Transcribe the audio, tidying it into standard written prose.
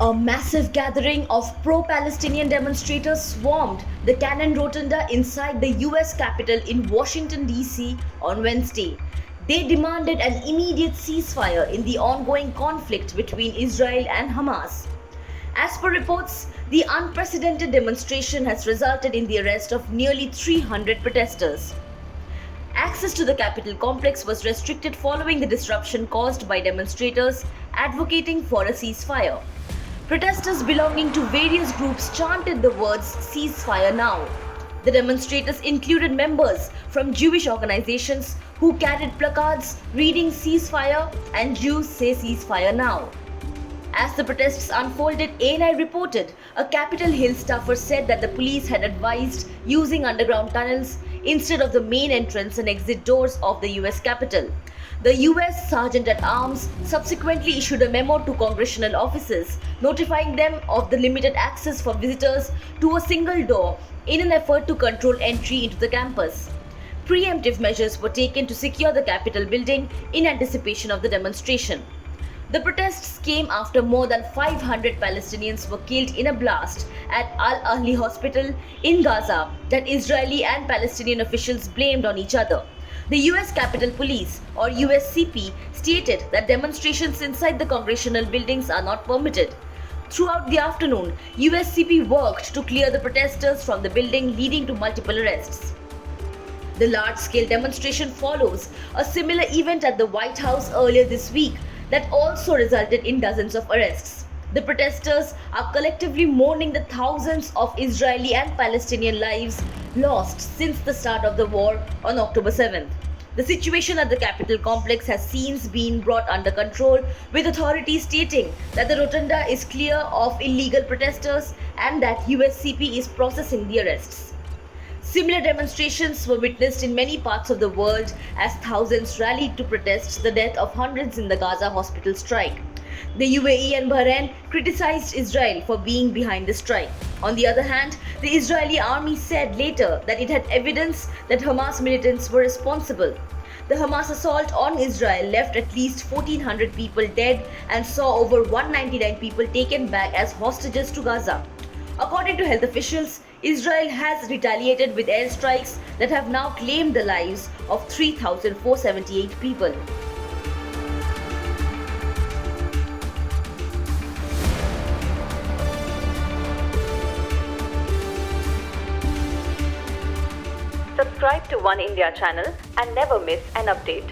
A massive gathering of pro-Palestinian demonstrators swarmed the Cannon Rotunda inside the US Capitol in Washington, D.C. on Wednesday. They demanded an immediate ceasefire in the ongoing conflict between Israel and Hamas. As per reports, the unprecedented demonstration has resulted in the arrest of nearly 300 protesters. Access to the Capitol complex was restricted following the disruption caused by demonstrators advocating for a ceasefire. Protesters belonging to various groups chanted the words "ceasefire now." The demonstrators included members from Jewish organizations who carried placards reading "ceasefire" and "Jews say ceasefire now." As the protests unfolded, ANI reported a Capitol Hill staffer said that the police had advised using underground tunnels instead of the main entrance and exit doors of the US Capitol. The US Sergeant at Arms subsequently issued a memo to congressional offices notifying them of the limited access for visitors to a single door in an effort to control entry into the campus. Preemptive measures were taken to secure the Capitol building in anticipation of the demonstration. The protests came after more than 500 Palestinians were killed in a blast at Al-Ahli hospital in Gaza that Israeli and Palestinian officials blamed on each other. The US Capitol Police, or USCP, stated that demonstrations inside the congressional buildings are not permitted. Throughout the afternoon, USCP worked to clear the protesters from the building, leading to multiple arrests. The large-scale demonstration follows a similar event at the White House earlier this week that also resulted in dozens of arrests. The protesters are collectively mourning the thousands of Israeli and Palestinian lives lost since the start of the war on October 7th. The situation at the Capitol complex has since been brought under control, with authorities stating that the rotunda is clear of illegal protesters and that USCP is processing the arrests. Similar demonstrations were witnessed in many parts of the world as thousands rallied to protest the death of hundreds in the Gaza hospital strike. The UAE and Bahrain criticized Israel for being behind the strike. On the other hand, the Israeli army said later that it had evidence that Hamas militants were responsible. The Hamas assault on Israel left at least 1,400 people dead and saw over 199 people taken back as hostages to Gaza. According to health officials, Israel has retaliated with airstrikes that have now claimed the lives of 3,478 people. Subscribe to Oneindia channel and never miss an update.